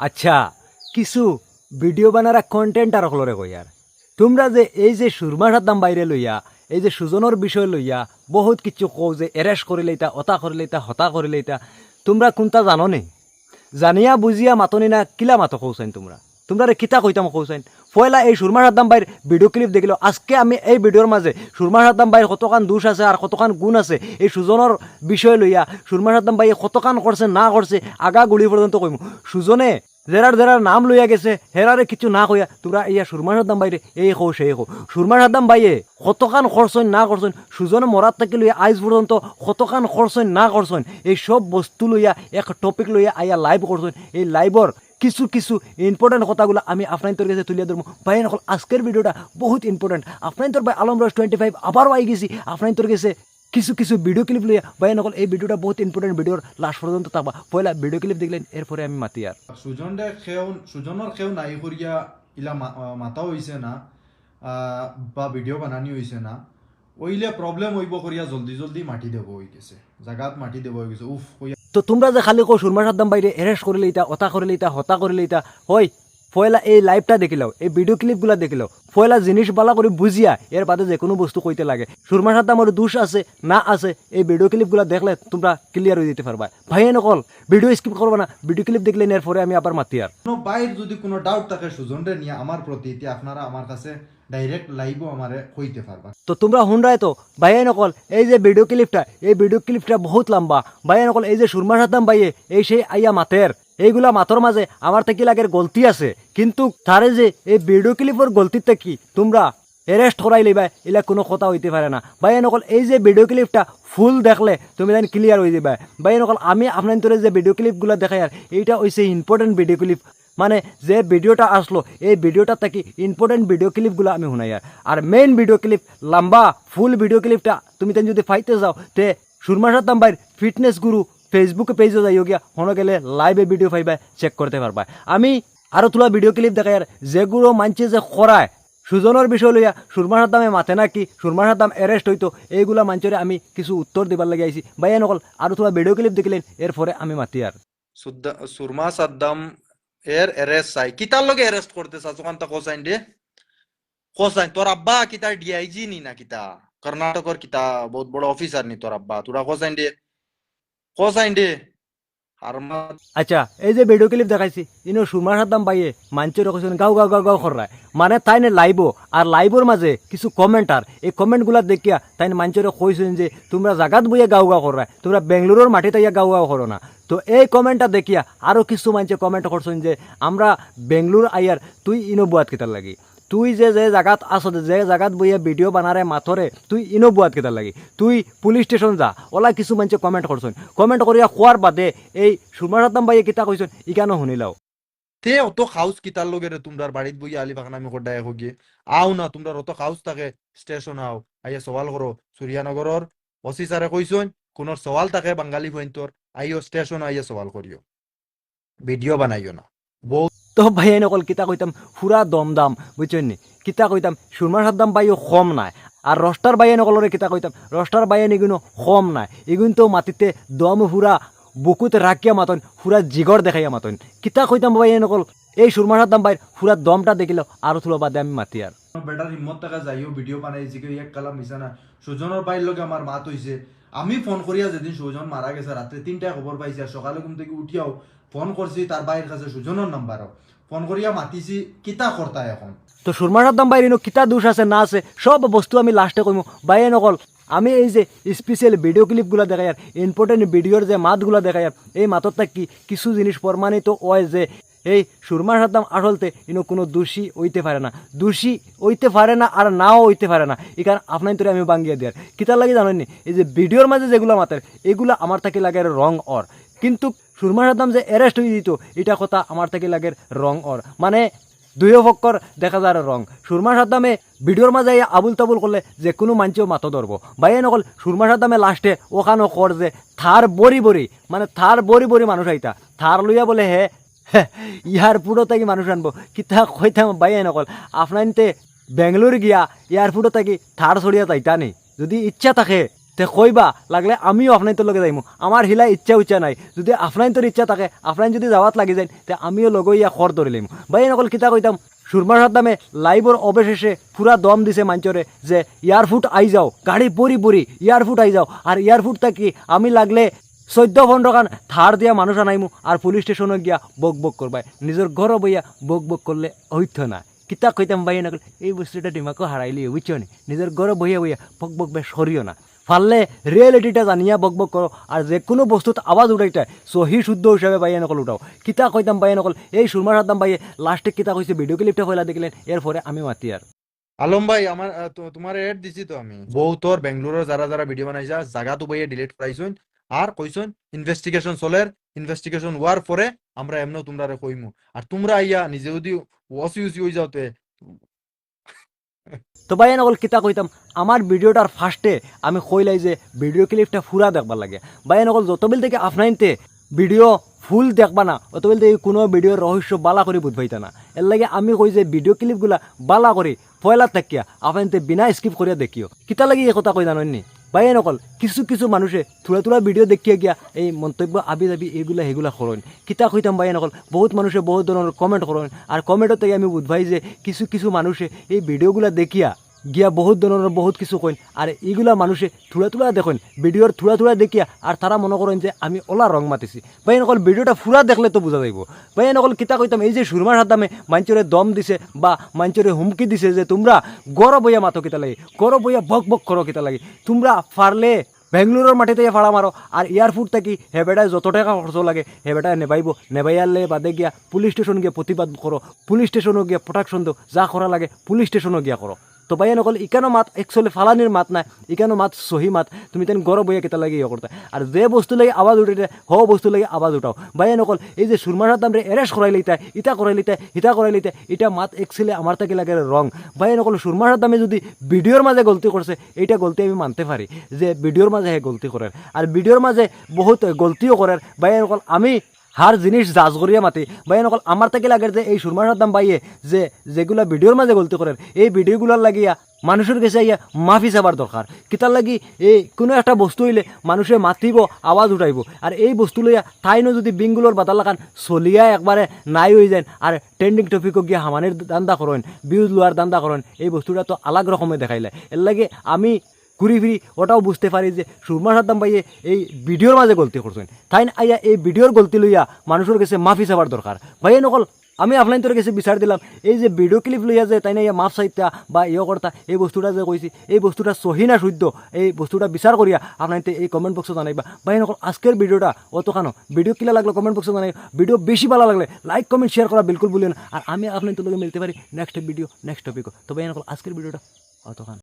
আচ্ছা কিছু video বানারা content আর হলরে কইয়ার তোমরা যে এই যে সুরমা সাদ্দাম বাইরে লইয়া এই যে সুজনের বিষয় লইয়া বহুত কিছু কও যে এরেস্ট করে লইতা অতা করে লইতা হতা করে লইতা তোমরা কোনটা জানো নে জানিয়া বুঝিয়া মাতনি না কিলা মাতো কৌছেন তোমরা তোমরা রে কিতা কইতাম কৌছেন পয়লা এই সুরমা সাদ্দাম বাইর ভিডিও ক্লিপ দেখিল আজকে আমি এই ভিডিওর মাঝে সুরমা সাদ্দাম বাইর কতখান দোষ আছে আর কতখান গুণ আছে এই সুজনের বিষয় লইয়া সুরমা সাদ্দাম ভাই কতখান করছে না করছে আগা গুলি পর্যন্ত কইম সুজনে জেরার নাম লইয়া গেছে হেরারে কিছু না কইয়া তোমরা ইয়া সুরমা সাদ্দাম বাইরে এই কৌ সেই কৌ সুরমা সাদ্দাম বাইয়ে কতখান খরচন না করছেন সুজনে মরার থেকে লইয়া আইজ পর্যন্ত কতখান খরচন না করছেন এই সব বস্তু লইয়া এক টপিক লইয়া আইয়া লাইভ করছেন এই লাইভর কিছু কিছু ইম্পর্টেন্ট কথাগুলো আমি আপনার কাছে তুলিয়া ধরবো ভাই নকল আজকের ভিডিওটা বহুত ইম্পর্টেন্ট আপনার ভাই আলম রস 25 আবারও আই গেছি আপনার কাছে কিছু কিছু ভিডিও ক্লিপ লইয়া ভাই নকল এই ভিডিওটা বহুত ইম্পর্টেন্ট ভিডিওর লাস্ট পর্যন্ত থাকবা পয়লা ভিডিও ক্লিপ দেখলেন এরপরে আমি মাতি আর সুজনের খেউ নাই করিয়া ইলা মাতা হইছে না বা ভিডিও বানানি হইছে না ওইলে প্রবলেম হইব করিয়া জলদি মাটি দেব হই গেছে জায়গাত মাটি দেব হই গেছে উফ কইয়া তো তোমরা যে খালি কো সুরমা সাদ্দাম বাইরে এরেস্ট করে লইতা অতা করে লইতা হতা করে লইতা হই পয়লা এই লাইভটা দেখিলাও এই ভিডিও ক্লিপগুলা দেখিলাও পয়লা জিনিস বালা করে বুঝিয়া এর বাদে যে কোনো বস্তু কইতে লাগে সুরমা সাদ্দামের দোষ আছে না আছে এই ভিডিও ক্লিপগুলা দেখলে তোমরা ক্লিয়ার হয়ে যেতে পারবা ভাই নকল ভিডিও স্কিপ করবা না ভিডিও ক্লিপ দেখলে এরপরে আমি আবার মাতি আর কোনো বাইর যদি কোনো ডাউট থাকে সুজনরে নিয়ে আমার প্রতি তে আপনারা আমার কাছে ডাইরেক্ট লাইভও আমারে কইতে পারবা তো তোমরা শুনরাই তো ভাইয়া নকল এই যে ভিডিও ক্লিপটা বহুত লম্বা ভাইয়া নকল এই যে সুরমা সাদ্দাম ভাইয়ে এই সেই আইয়া মাতের এইগুলা মাতর মাঝে আমার থেকে লাগের গলতি আছে কিন্তু তারে যে এই ভিডিও ক্লিপের গলতিতে কি তোমরা এরেস্ট করাই লইবা এলা কোনো কথা হইতে পারে না ভাইয়া নকল এই যে ভিডিও ক্লিপটা ফুল দেখলে তুমি জানি ক্লিয়ার হয়ে যাবে ভাইয়া নকল আমি আপনার যে ভিডিও ক্লিপগুলো দেখাই আর এইটা হইছে ইম্পর্টেন্ট ভিডিও ক্লিপ মানে যে ভিডিওটা আসলো এই ভিডিওটা থেকে ইম্পর্টেন্ট ভিডিও ক্লিপগুলো আমি শুনাই আর মেইন ভিডিও ক্লিপ লম্বা ফুল ভিডিও ক্লিপটা তুমি তেন যদি পাইতে যাও তে সুরমা সাদ্দাম ভাইয়ের ফিটনেস গুরু ফেসবুকে পেজে যাইও গিয়া হনো গেলে লাইভে ভিডিও পাইবা চেক করতে পারবা আমি আরও তোলা ভিডিও ক্লিপ দেখাই আর যেগুলো মানছে যে খরায় সুজনের বিষয় লইয়া সুরমা সাদ্দামে মাথে নাকি সুরমা সাদ্দাম এরেস্ট হইতো এইগুলা মানচরে আমি কিছু উত্তর দিবার লাগে আইছি ভাইয়া নকল আরও তোলা ভিডিও ক্লিপ দেখিলেন এরপরে আমি মাতি আর সুরমা সাদ্দাম এর এরেস্ট চাই কিতার লগে এরেস্ট করতে চাস ওখান তা কোসাইন দে কোসাইন তোর আব্বা কিতা ডিআইজি নি না কিতা কর্ণাটকর কিতা বহুত বড় অফিসার নি তোর আব্বা তোরা কোসাইন দে আচ্ছা এই যে ভিডিও ক্লিপ দেখাইছি ইনো সুরমা সাদ্দাম বাইয়ে মাঞ্চের কইছেন গাও খররায় মানে তাইনে লাইভও আর লাইভর মাঝে কিছু কমেন্টার এই কমেন্টগুলা দেখিয়া তাইনে মাঞ্চের কইছেন যে তোমরা জাগাত বইয়া গাও খররায় তোমরা বেঙ্গলোরের মাটিতে ইয়া গাও করো না তো এই কমেন্টটা দেখিয়া আরও কিছু মাঞ্চে কমেন্ট করছেন যে আমরা বেঙ্গলোর আইয়ার তুই ইনো বুয়াত কিতার লাগি তুই যে জায়গাত আস যে জায়গাত বইয়া ভিডিও বানারে মাথরে তুই ইনো বুয়াত কেতার লাগি তুই পুলিশ স্টেশন যা ওলা কিছু মানুষে কমেন্ট করছেন কমেন্ট করিয়া খোয়ার বাদে এই সুরমা সাদ্দাম ভাইয়ে কিতা কইছেন ইকানো শুনিলাও তে অত খাউস কিতার লগে রে তোমরার বাড়িত বইয়া আলি বাগান আমি কডায় হগি আও না তোমরা অত খাউস থাকে স্টেশন আও আইয়া সওয়াল করো সূর্যানগরর ওসি স্যারে কইছেন কোন সওয়াল থাকে বাঙালি পয়েন্টর আইও স্টেশন আইয়া সওয়াল করিও ভিডিও বানাইও না তো ভাইয়ে নকল কিতা কইতাম পুরা দমদাম বুঝছেন নি কিতা কইতাম সুরমা সাদ্দাম ভাইও কম নাই আর রস্টার বাইয়ে নকলরে কিতা কইতাম রস্টার বাইয়ে নিগুনো কম নাই এগুন তো মাটিতে দম পুরা বুকুতে রাখিয়া মাতন পুরা জিগর দেখাইয়া মাতন কিতা কইতাম ভাইয়ে নকল এই সুরমা সাদ্দাম ভাইয়ের পুরা দমটা দেখিল আরো তুলো বাদে আমি মাতি আর বেটার হিম্মত টাকা যাইও ভিডিও বানাইছি কি এক কালাম মিছা না সুজনের বাইর লগে আমার মাত হইছে আমি ফোন করিয়া যেদিন সুজন মারা গেছে রাত্রে 3টায় খবর পাইছি আর সকালে ঘুম থেকে উঠিয়াও ফোন করছি তার বাইরের কাছে সুজনের নাম্বারও ফোন করিয়া মাতিছি কিতা করতা এখন তো সুরমা সাদ্দাম ভাইয়ের ইনো কিতা দোষ আছে না আছে সব বস্তু আমি লাস্টে কইমু বাইয়ে নকল আমি এই যে স্পেশাল ভিডিও ক্লিপগুলো দেখাই আর ইম্পর্টেন্ট ভিডিওর যে মাতগুলো দেখাই আর এই মাতর কি কিছু জিনিস প্রমাণিত হয় যে এই সুরমা সাদ্দাম আসলতে ইনো কোনো দোষী হইতে পারে না দোষী হইতে পারে না আর নাও হইতে পারে না এই কারণ আপনার তোরে আমি বাঙ্গিয়া দিয়ার কিতার লাগে জানেননি এই যে ভিডিওর মাঝে যেগুলো মাতের এগুলো আমার থেকে লাগে রং অর কিন্তু সুরমা সাদ্দাম যে অ্যারেস্ট হয়ে দিত এটা কথা আমার থেকে লাগে রং অর মানে দুই পক্ষর দেখা যায় রং সুরমা সাদ্দামে ভিডিওর মাঝে আবুল তাবুল করলে যে কোনো মানুষও মাথো ধরবো বাইয়ে নকল সুরমা সাদ্দামে লাস্টে ওখানো কর যে থার বড়ি মানুষ আইতা থার লইয়া বলে হে এয়ারপোর্টও থাকি মানুষ আনবো কিতা কইতাম বাইয়ে নকল আপনাইতে বেঙ্গলোর গিয়া এয়ারপোর্টও থাকি থার ছড়িয়া যাইতা নি যদি ইচ্ছা থাকে তে কইবা লাগলে আমিও আপনার তো লগে যাইমু আমার হিলা ইচ্ছা উচ্ছা নাই যদি আপনার তোর ইচ্ছা থাকে আপনার যদি যাওয়াত লাগি যায় তে আমিও লগইয়া খর ধরে লইমু ভাই নকল কিতা কইতাম সুরমা সাদ্দামে লাইভর অবশেষে পুরা দম দিছে মাঞ্চরে যে এয়ারফুট আই যাও গাড়ি পরি পরি এয়ারফুট আই যাও আর এয়ারফুট থাকি আমি লাগলে 14-15 খান থার দিয়া মানুষ আনাইমু আর পুলিশ স্টেশনে গিয়া বক বক করবাই নিজের ঘর বইয়া বক বক করলে হইত না কিতা কইতাম ভাই নকল এই বস্তুটা দিমাকও হারাইলি বুঝছো নি নিজের ঘর বইয়া বইয়া বক বক বেশ সরিও না পারলে রিয়েলিটিটা জানিয়া বক বক করো আর যে কোনো বস্তুত আওয়াজ উঠাইতে সহি শুদ্ধ হিসাবে বাইয়া নকল উঠাও কিতা কইতাম বাইয়া নকল এই সুরমা সাদ্দাম বাইয়ে লাস্টে কিতা কইছে ভিডিও ক্লিপটা ফেলা দেখলেন এরপরে আমি মাতি আর আলম ভাই আমার তোমার এড দিছি তো আমি বহুতর বেঙ্গলোরের যারা যারা ভিডিও বানাইছা জায়গাতো বইয়ে ডিলিট করাইছুন আর কইছুন ইনভেস্টিগেশন চলের ইনভেস্টিগেশন হওয়ার পরে আমরা এমনও তোমরা কইমু আর তোমরা আইয়া নিজে যদি ওসি উসি হয়ে যাওতে তো ভাই নকল কিতা কইতাম আমার ভিডিওটার ফার্স্টে আমি কইলাই যে ভিডিও ক্লিপটা পুরা দেখবার লাগে ভাই নকল যতবিল থেকে আপনাইনতে ভিডিও ফুল দেখবা না অতবিল থেকে কোনো ভিডিওর রহস্য বালা করে বুঝবাইতা না এর লাগে আমি কই যে ভিডিও ক্লিপগুলা বালা করে পয়লা থাকিয়া আপনাইনতে বিনা স্কিপ করিয়া দেখিও কিতা লাগি এই কথা কই জানেননি ভাই নকল কিছু কিছু মানুষে থোড়া থোড়া ভিডিও দেখিয়া গিয়া এই মন্তব্য আবি যাবি এগুলা সেগুলা করেন কিতা কইতাম ভাই নকল বহুত মানুষে বহুত ধরনের কমেন্ট করেন আর কমেন্টর থেকে আমি বুঝবাই যে কিছু কিছু মানুষে এই ভিডিওগুলা দেখিয়া গিয়া বহুত ধরনের বহুত কিছু কইন আর এইগুলা মানুষে থোড়া থোড়া দেখেন ভিডিওর থোড়া থোড়া দেখিয়া আর তারা মনে করেন যে আমি ওলা রং মাতিছি ভাই নকল ভিডিওটা পুরা দেখলে তো বোঝা যাইব ভাই নকল কিতা কইতাম এই যে সুরমা সাদ্দামে মাঞ্চরে দম দিছে বা মাঞ্চরে হুমকি দিছে যে তোমরা গরব বইয়া মাতো কিতা লাগে গরব বইয়া বক বক করো কিতা লাগে তোমরা পারলে বেঙ্গলোরের মাটিতে ফাড়া মারো আর এয়ারপোর্ট থাকি হে বেটায় যত টাকা খরচ লাগে হে বেটায় নেবাইব নেবাইয়ালে বাদে গিয়া পুলিশ স্টেশন গিয়া প্রতিবাদ করো পুলিশ স্টেশনও গিয়া প্রোটেকশন দো যা করা লাগে পুলিশ স্টেশনও গিয়া করো তো ভাইয়া নকল ইকানো মাত একচুয়ালি ফালানির মাত নাই ইকানো মাত সহি মাত তুমি তেন গরব বইয়া কেতা লাগে ইয়ে করতে আর যে বস্তু লাগে আওয়াজ উঠে হ বস্তু লাগে আওয়াজ উঠাও ভাইয়া নকল এই যে সুরমা সাদ্দাম রে এরেস্ট করাই লইতে ইটা করাই লইতে হিতা করাই লইতে এটা মাত একচুয়ালি আমার তাকে লাগে রং ভাইয়া নকল সুরমা সাদ্দামে যদি ভিডিওর মাঝে গলতি করছে এইটা গলতি আমি মানতে পারি যে ভিডিওর মাঝে হে গলতি করার আর ভিডিওর মাঝে বহুত গলতিও করার ভাইয়া নকল আমি হার জিনিস জাজ করিয়া মাতি ভাই নকল আমার থেকে লাগে যে এই সুরমা সাদ্দাম বাইয়ে যে যেগুলা ভিডিওর মাঝে গলতি করেন এই ভিডিওগুলোর লাগিয়া মানুষের কাছে ইয়া মাফি চাবার দরকার কিতার লাগি এই কোনো একটা বস্তু হইলে মানুষে মাতিব আওয়াজ উঠাইব আর এই বস্তু লইয়া তাইনো যদি বিংগুলোর বাতাল লাগান চলিয়া একবারে নাই হয়ে যায় আর ট্রেন্ডিং টপিকও গিয়া হামানের দান্দা করেন ভিউজ লোয়ার দান্দা করেন এই বস্তুটা তো আলাগ রকমের দেখাইলে এর লাগে আমি ঘুরি ফিরি ওটাও বুঝতে পারি যে সুরমা সাদ্দাম ভাইয়ে এই ভিডিওর মাঝে গলতি করছেন তাই আইয়া এই ভিডিওর গলতি লইয়া মানুষের কাছে মাফি চাবার দরকার ভাইয়ে নকল আমি আপনার কাছে বিচার দিলাম এই যে ভিডিও ক্লিপ লইয়া যে তাই না ইয়া মাফ চাইতা বা ইয়ে কর্তা এই বস্তুটা যে কইছি এই বস্তুটা সহি না শুদ্ধ এই বস্তুটা বিচার করিয়া আপনার এই কমেন্ট বক্সে জানাইবা ভাই নকল আজকের ভিডিওটা অতখানো ভিডিও কিলা লাগলো কমেন্ট বক্সে জানাই ভিডিও বেশি ভালো লাগলে লাইক কমেন্ট শেয়ার করা বিলকুল ভুলেন আর আমি আপনার লগে মিলতে পারি নেক্সট ভিডিও নেক্সট টপিক তো ভাই নকল আজকের ভিডিওটা অতখানো